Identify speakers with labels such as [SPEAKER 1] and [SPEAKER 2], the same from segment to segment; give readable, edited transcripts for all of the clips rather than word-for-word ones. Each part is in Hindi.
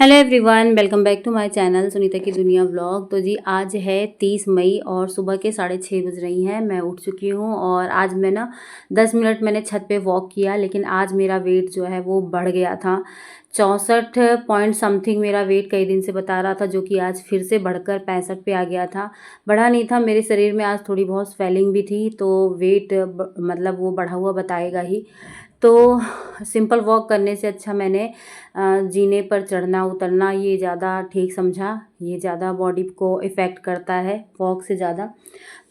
[SPEAKER 1] Hello everyone, welcome back to my channel Sunita की दुनिया व्लॉग। तो जी आज है 30 मई और सुबह के 6:30 बज रही हैं। मैं उठ चुकी हूँ और आज मैं ना 10 मिनट मैंने छत पे वॉक किया, लेकिन आज मेरा वेट जो है वो बढ़ गया था। 64 पॉइंट समथिंग मेरा वेट कई दिन से बता रहा था, जो कि आज फिर से बढ़कर 65 पे आ गया था। बढ़ा नहीं था, मेरे शरीर में आज थोड़ी बहुत स्वेलिंग भी थी, तो वेट मतलब वो बढ़ा हुआ बताएगा ही। तो सिंपल वॉक करने से अच्छा मैंने जीने पर चढ़ना उतरना ये ज़्यादा ठीक समझा। ये ज़्यादा बॉडी को इफ़ेक्ट करता है वॉक से ज़्यादा।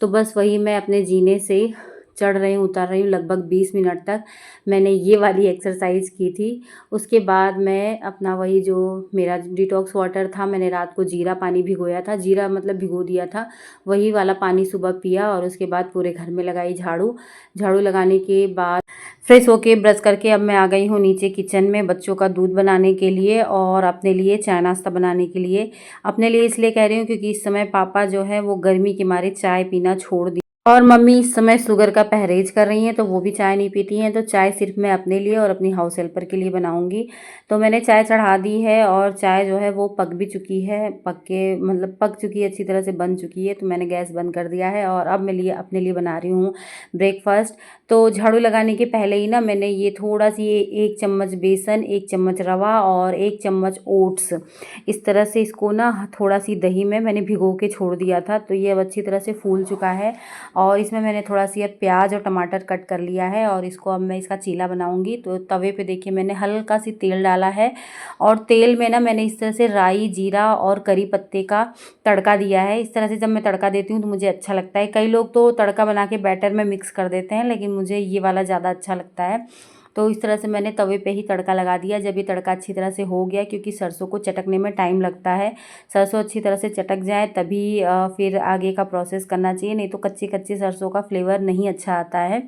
[SPEAKER 1] तो बस वही मैं अपने जीने से चढ़ रही हूँ उतर रही हूँ, लगभग 20 मिनट तक मैंने ये वाली एक्सरसाइज़ की थी। उसके बाद मैं अपना वही जो मेरा डिटॉक्स वाटर था, मैंने रात को जीरा पानी भिगोया था, जीरा मतलब भिगो दिया था, वही वाला पानी सुबह पिया। और उसके बाद पूरे घर में लगाई झाड़ू। झाड़ू लगाने के बाद फ्रेश होके ब्रश करके अब मैं आ गई हूँ नीचे किचन में बच्चों का दूध बनाने के लिए और अपने लिए चाय नाश्ता बनाने के लिए। अपने लिए इसलिए कह रही हूँ क्योंकि इस समय पापा जो है वो गर्मी के मारे चाय पीना छोड़ दी और मम्मी इस समय शुगर का परहेज कर रही हैं, तो वो भी चाय नहीं पीती हैं। तो चाय सिर्फ मैं अपने लिए और अपनी हाउस हेल्पर के लिए बनाऊंगी। तो मैंने चाय चढ़ा दी है और चाय जो है वो पक भी चुकी है, पक चुकी है, अच्छी तरह से बन चुकी है। तो मैंने गैस बंद कर दिया है और अब मैं अपने लिए बना रही हूँ ब्रेकफास्ट। तो झाड़ू लगाने के पहले ही ना मैंने ये थोड़ा सी 1 चम्मच बेसन, 1 चम्मच रवा और 1 चम्मच ओट्स, इस तरह से इसको ना थोड़ा सी दही में मैंने भिगो के छोड़ दिया था। तो ये अब अच्छी तरह से फूल चुका है और इसमें मैंने थोड़ा सी अब प्याज और टमाटर कट कर लिया है और इसको अब मैं इसका चीला बनाऊंगी। तो तवे पे देखिए मैंने हल्का सी तेल डाला है और तेल में ना मैंने इस तरह से राई, जीरा और करी पत्ते का तड़का दिया है। इस तरह से जब मैं तड़का देती हूँ तो मुझे अच्छा लगता है। कई लोग तो तड़का बना के बैटर में मिक्स कर देते हैं, लेकिन मुझे ये वाला ज़्यादा अच्छा लगता है। तो इस तरह से मैंने तवे पे ही तड़का लगा दिया। जब ये तड़का अच्छी तरह से हो गया, क्योंकि सरसों को चटकने में टाइम लगता है, सरसों अच्छी तरह से चटक जाए तभी फिर आगे का प्रोसेस करना चाहिए, नहीं तो कच्ची कच्ची सरसों का फ्लेवर नहीं अच्छा आता है।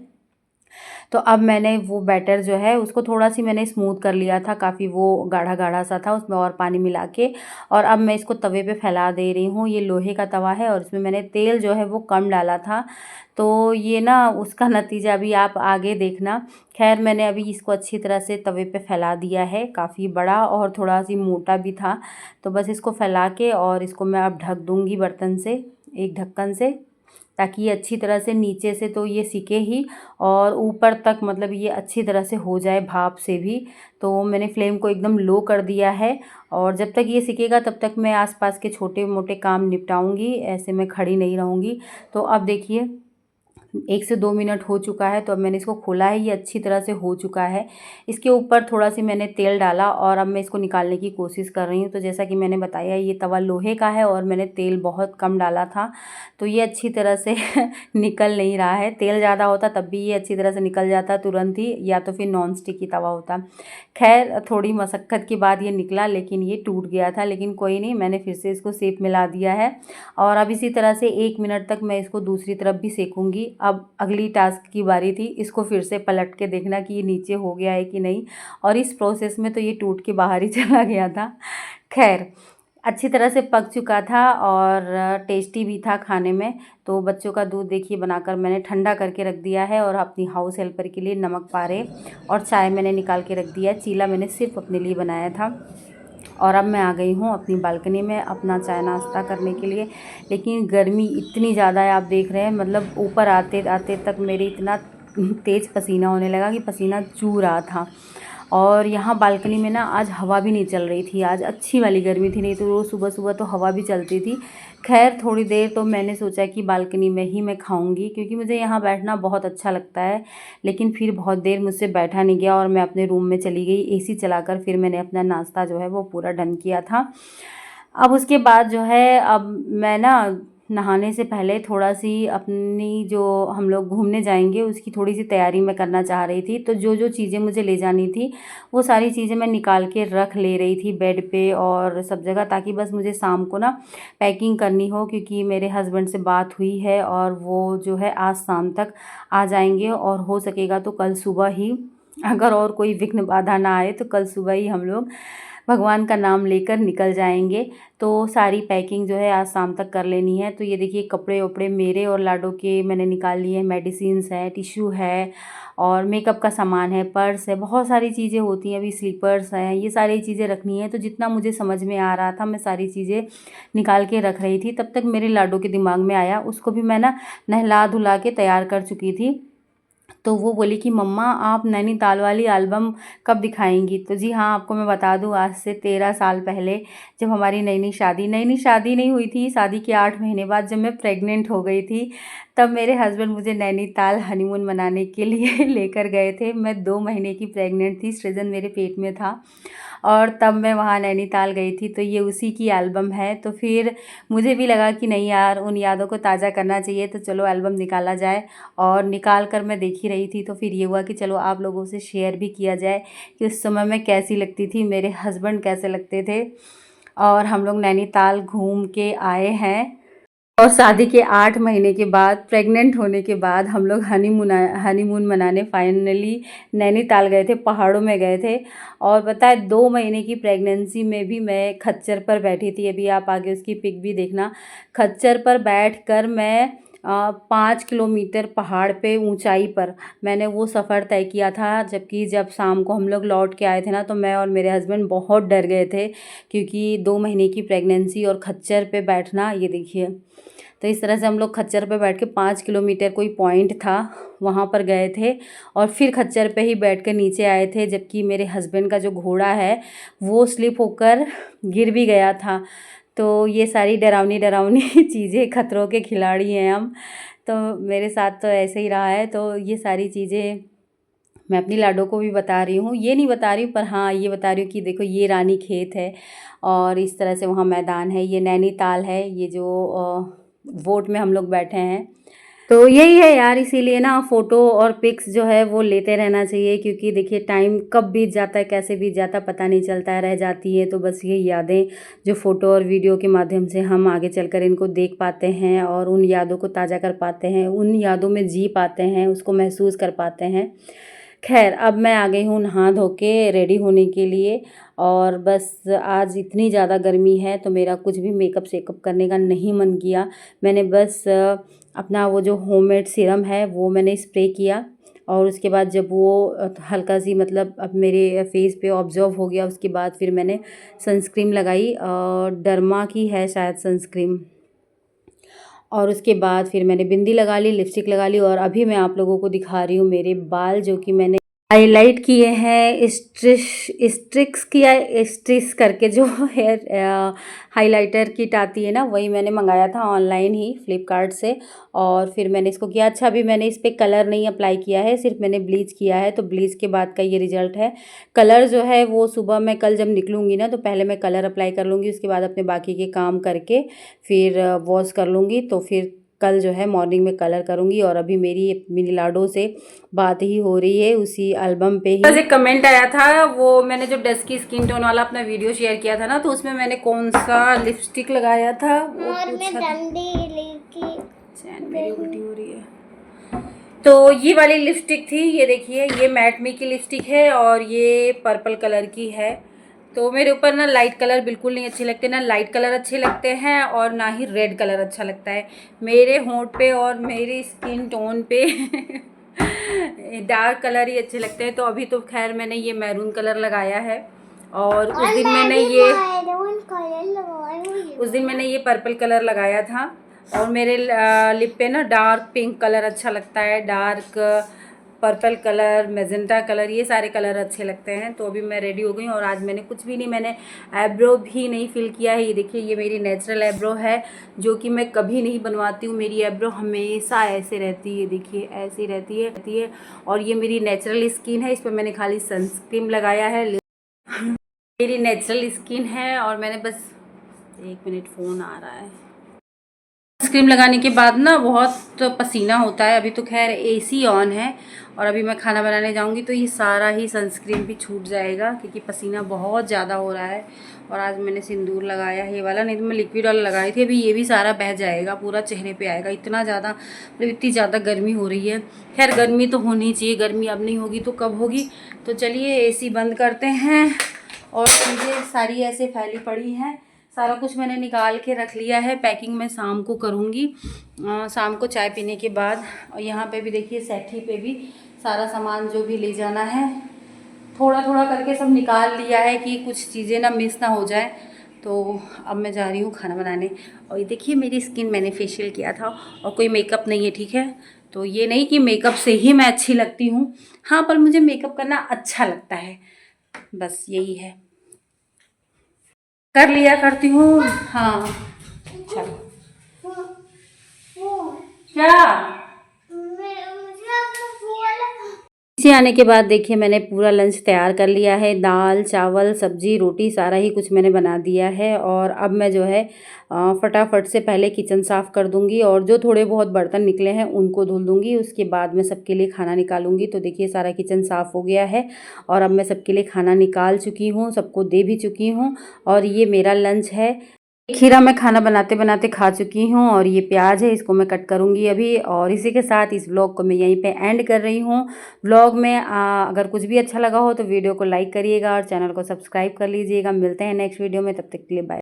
[SPEAKER 1] तो अब मैंने वो बैटर जो है उसको थोड़ा सी मैंने स्मूथ कर लिया था, काफ़ी वो गाढ़ा गाढ़ा सा था, उसमें और पानी मिला के और अब मैं इसको तवे पे फैला दे रही हूँ। ये लोहे का तवा है और इसमें मैंने तेल जो है वो कम डाला था, तो ये ना उसका नतीजा भी आप आगे देखना। खैर मैंने अभी इसको अच्छी तरह से तवे पे फैला दिया है, काफ़ी बड़ा और थोड़ा सी मोटा भी था। तो बस इसको फैला के और इसको मैं अब ढक दूँगी बर्तन से, एक ढक्कन से, ताकि ये अच्छी तरह से नीचे से तो ये सिके ही और ऊपर तक मतलब ये अच्छी तरह से हो जाए भाप से भी। तो मैंने फ्लेम को एकदम लो कर दिया है और जब तक ये सिकेगा तब तक मैं आसपास के छोटे मोटे काम निपटाऊंगी, ऐसे मैं खड़ी नहीं रहूँगी। तो अब देखिए 1 से 2 मिनट हो चुका है, तो अब मैंने इसको खोला है, ये अच्छी तरह से हो चुका है। इसके ऊपर थोड़ा सी मैंने तेल डाला और अब मैं इसको निकालने की कोशिश कर रही हूँ। तो जैसा कि मैंने बताया ये तवा लोहे का है और मैंने तेल बहुत कम डाला था, तो ये अच्छी तरह से निकल नहीं रहा है। तेल ज़्यादा होता तब भी ये अच्छी तरह से निकल जाता तुरंत ही, या तो फिर नॉन स्टिक की तवा होता। खैर थोड़ी मशक्क़त के बाद ये निकला, लेकिन ये टूट गया था, लेकिन कोई नहीं, मैंने फिर से इसको शेप मिला दिया है और अब इसी तरह से 1 मिनट तक मैं इसको दूसरी तरफ भी सेकूंगी। अब अगली टास्क की बारी थी, इसको फिर से पलट के देखना कि ये नीचे हो गया है कि नहीं, और इस प्रोसेस में तो ये टूट के बाहर ही चला गया था। खैर अच्छी तरह से पक चुका था और टेस्टी भी था खाने में। तो बच्चों का दूध देखिए बनाकर मैंने ठंडा करके रख दिया है और अपनी हाउस हेल्पर के लिए नमक पारे और चाय मैंने निकाल के रख दिया है। चीला मैंने सिर्फ अपने लिए बनाया था और अब मैं आ गई हूँ अपनी बालकनी में अपना चाय नाश्ता करने के लिए। लेकिन गर्मी इतनी ज़्यादा है, आप देख रहे हैं, मतलब ऊपर आते आते तक मेरे इतना तेज़ पसीना होने लगा कि पसीना चू रहा था। और यहाँ बालकनी में ना आज हवा भी नहीं चल रही थी, आज अच्छी वाली गर्मी थी, नहीं तो रोज़ सुबह सुबह तो हवा भी चलती थी। खैर थोड़ी देर तो मैंने सोचा कि बालकनी में ही मैं खाऊंगी, क्योंकि मुझे यहाँ बैठना बहुत अच्छा लगता है। लेकिन फिर बहुत देर मुझसे बैठा नहीं गया और मैं अपने रूम में चली गई एसी चलाकर। फिर मैंने अपना नाश्ता जो है वो पूरा डन किया था। अब उसके बाद जो है अब मैं ना नहाने से पहले थोड़ा सी अपनी जो हम लोग घूमने जाएंगे उसकी थोड़ी सी तैयारी मैं करना चाह रही थी। तो जो जो चीज़ें मुझे ले जानी थी वो सारी चीज़ें मैं निकाल के रख ले रही थी बेड पे और सब जगह, ताकि बस मुझे शाम को ना पैकिंग करनी हो, क्योंकि मेरे हस्बैंड से बात हुई है और वो जो है आज शाम तक आ जाएंगे और हो सकेगा तो कल सुबह ही, अगर और कोई विघ्न बाधा ना आए तो कल सुबह ही हम लोग भगवान का नाम लेकर निकल जाएंगे। तो सारी पैकिंग जो है आज शाम तक कर लेनी है। तो ये देखिए कपड़े वपड़े मेरे और लाडो के मैंने निकाल लिए, मेडिसिन्स है, टिश्यू है और मेकअप का सामान है, पर्स है, बहुत सारी चीज़ें होती हैं, अभी स्लीपर्स हैं, ये सारी चीज़ें रखनी है। तो जितना मुझे समझ में आ रहा था मैं सारी चीज़ें निकाल के रख रही थी। तब तक मेरे लाडो के दिमाग में आया, उसको भी मैं ना नहला धुला के तैयार कर चुकी थी। तो वो बोली कि मम्मा आप नैनीताल वाली एल्बम कब दिखाएंगी। तो जी हाँ, आपको मैं बता दूं, आज से 13 साल पहले जब हमारी नई शादी नहीं हुई थी, शादी के 8 महीने बाद जब मैं प्रेग्नेंट हो गई थी, तब मेरे हस्बैंड मुझे नैनीताल हनीमून मनाने के लिए लेकर गए थे। मैं 2 महीने की प्रेग्नेंट थी, सृजन मेरे पेट में था और तब मैं वहाँ नैनीताल गई थी। तो ये उसी की एल्बम है। तो फिर मुझे भी लगा कि नहीं यार, उन यादों को ताज़ा करना चाहिए, तो चलो एल्बम निकाला जाए। और निकाल कर मैं देख ही रही थी तो फिर ये हुआ कि चलो आप लोगों से शेयर भी किया जाए कि उस समय मैं कैसी लगती थी, मेरे हस्बैंड कैसे लगते थे। और हम लोग नैनीताल घूम के आए हैं और शादी के 8 महीने के बाद, प्रेग्नेंट होने के बाद हम लोग हनीमून मनाने फाइनली नैनीताल गए थे, पहाड़ों में गए थे। और बताए 2 महीने की प्रेगनेंसी में भी मैं खच्चर पर बैठी थी, अभी आप आगे उसकी पिक भी देखना। खच्चर पर बैठकर मैं 5 किलोमीटर पहाड़ पे ऊंचाई पर मैंने वो सफ़र तय किया था। जबकि जब शाम को हम लोग लौट के आए थे ना, तो मैं और मेरे हस्बैंड बहुत डर गए थे, क्योंकि 2 महीने की प्रेगनेंसी और खच्चर पे बैठना, ये देखिए। तो इस तरह से हम लोग खच्चर पे बैठ के 5 किलोमीटर कोई पॉइंट था वहाँ पर गए थे और फिर खच्चर पे ही बैठ कर नीचे आए थे। जबकि मेरे हस्बैंड का जो घोड़ा है वो स्लिप होकर गिर भी गया था। तो ये सारी डरावनी चीज़ें, खतरों के खिलाड़ी हैं हम। तो मेरे साथ तो ऐसे ही रहा है। तो ये सारी चीज़ें मैं अपनी लाडो को भी बता रही हूँ, ये नहीं बता रही हूँ पर हाँ ये बता रही हूँ कि देखो ये रानी खेत है और इस तरह से वहाँ मैदान है, ये नैनीताल है, ये जो वोट में हम लोग बैठे हैं। तो यही है यार, इसीलिए ना फ़ोटो और पिक्स जो है वो लेते रहना चाहिए, क्योंकि देखिए टाइम कब बीत जाता है, कैसे बीत जाता है पता नहीं चलता है, रह जाती है। तो बस ये यादें जो फ़ोटो और वीडियो के माध्यम से हम आगे चलकर इनको देख पाते हैं और उन यादों को ताज़ा कर पाते हैं, उन यादों में जी पाते हैं, उसको महसूस कर पाते हैं। खैर अब मैं आ गई हूँ नहा धो के रेडी होने के लिए। और बस आज इतनी ज़्यादा गर्मी है तो मेरा कुछ भी मेकअप शेकअप करने का नहीं मन किया। मैंने बस अपना वो जो होममेड सीरम है वो मैंने स्प्रे किया और उसके बाद जब वो हल्का सी मतलब अब मेरे फेस पे ऑब्जर्व हो गया, उसके बाद फिर मैंने सनस्क्रीन लगाई, डर्मा की है शायद सनस्क्रीन। और उसके बाद फिर मैंने बिंदी लगा ली, लिपस्टिक लगा ली और अभी मैं आप लोगों को दिखा रही हूँ मेरे बाल, जो कि मैंने हाईलाइट किए हैं स्ट्रिक्स करके, जो हेयर हाइलाइटर किट आती है ना, वही मैंने मंगाया था ऑनलाइन ही फ्लिपकार्ट से। और फिर मैंने इसको किया। अच्छा, अभी मैंने इस पर कलर नहीं अप्लाई किया है, सिर्फ मैंने ब्लीच किया है। तो ब्लीच के बाद का ये रिजल्ट है। कलर जो है वो सुबह मैं कल जब निकलूँगी ना, तो पहले मैं कलर अप्लाई कर लूँगी, उसके बाद अपने बाकी के काम करके फिर वॉश कर लूँगी। तो फिर कल जो है मॉर्निंग में कलर करूँगी। और अभी मेरी मिनी लाडो से बात ही हो रही है उसी एल्बम पे ही। एक कमेंट आया था, वो मैंने जो डस्की स्किन टोन वाला अपना वीडियो शेयर किया था ना, तो उसमें मैंने कौन सा लिपस्टिक लगाया था वो पूछा। मेरी उल्टी हो रही है। तो ये वाली लिपस्टिक थी, ये देखिए, ये मैट मी की लिपस्टिक है और ये पर्पल कलर की है। तो मेरे ऊपर ना लाइट कलर बिल्कुल नहीं अच्छे लगते, ना लाइट कलर अच्छे लगते हैं और ना ही रेड कलर अच्छा लगता है मेरे होंठ पे और मेरी स्किन टोन पे डार्क कलर ही अच्छे लगते हैं। तो अभी तो खैर मैंने ये मैरून कलर लगाया है और उस दिन मैंने ये पर्पल कलर लगाया था। और मेरे लिप पे ना डार्क पिंक कलर अच्छा लगता है, dark purple colour, magenta colour, ये सारे कलर अच्छे लगते हैं। तो अभी मैं रेडी हो गई और आज मैंने कुछ भी नहीं, मैंने आईब्रो भी नहीं फिल किया है। ये देखिए, ये मेरी नेचुरल आईब्रो है जो कि मैं कभी नहीं बनवाती हूँ। मेरी आईब्रो हमेशा ऐसे रहती है, देखिए ऐसी रहती है। और ये मेरी नेचुरल स्किन है, इस पर मैंने खाली सनस्क्रीन लगाया है। मेरी नेचुरल स्किन है और मैंने बस, 1 मिनट फ़ोन आ रहा है। सनस्क्रीन लगाने के बाद ना बहुत पसीना होता है। अभी तो खैर एसी ऑन है और अभी मैं खाना बनाने जाऊंगी तो ये सारा ही सनस्क्रीन भी छूट जाएगा, क्योंकि पसीना बहुत ज़्यादा हो रहा है। और आज मैंने सिंदूर लगाया है ये वाला, नहीं तो मैं लिक्विड वाला लगाई थी। अभी ये भी सारा बह जाएगा, पूरा चेहरे पे आएगा। इतना ज़्यादा मतलब इतनी ज़्यादा गर्मी हो रही है। खैर गर्मी तो होनी चाहिए, गर्मी अब नहीं होगी तो कब होगी। तो चलिए एसी बंद करते हैं और चीज़ें सारी ऐसे फैली पड़ी हैं। सारा कुछ मैंने निकाल के रख लिया है, पैकिंग मैं शाम को करूँगी, शाम को चाय पीने के बाद। और यहाँ पे भी देखिए सेठी पे भी सारा सामान जो भी ले जाना है थोड़ा थोड़ा करके सब निकाल लिया है कि कुछ चीज़ें ना मिस ना हो जाए। तो अब मैं जा रही हूँ खाना बनाने। और ये देखिए मेरी स्किन मैंने फेशियल किया था और कोई मेकअप नहीं है, ठीक है। तो ये नहीं कि मेकअप से ही मैं अच्छी लगती हूँ, हाँ, पर मुझे मेकअप करना अच्छा लगता है, बस यही है। कर लिया करती हूँ, हाँ। चलो क्या से आने के बाद देखिए मैंने पूरा लंच तैयार कर लिया है। दाल, चावल, सब्जी, रोटी सारा ही कुछ मैंने बना दिया है। और अब मैं जो है फटाफट से पहले किचन साफ़ कर दूंगी और जो थोड़े बहुत बर्तन निकले हैं उनको धुल दूंगी। उसके बाद मैं सबके लिए खाना निकालूंगी। तो देखिए सारा किचन साफ़ हो गया है और अब मैं सबके लिए खाना निकाल चुकी हूँ, सबको दे भी चुकी हूँ। और ये मेरा लंच है। खीरा मैं खाना बनाते बनाते खा चुकी हूँ और ये प्याज है, इसको मैं कट करूँगी अभी। और इसी के साथ इस व्लॉग को मैं यहीं पे एंड कर रही हूँ। व्लॉग में अगर कुछ भी अच्छा लगा हो तो वीडियो को लाइक करिएगा और चैनल को सब्सक्राइब कर लीजिएगा। मिलते हैं नेक्स्ट वीडियो में, तब तक के लिए बाय।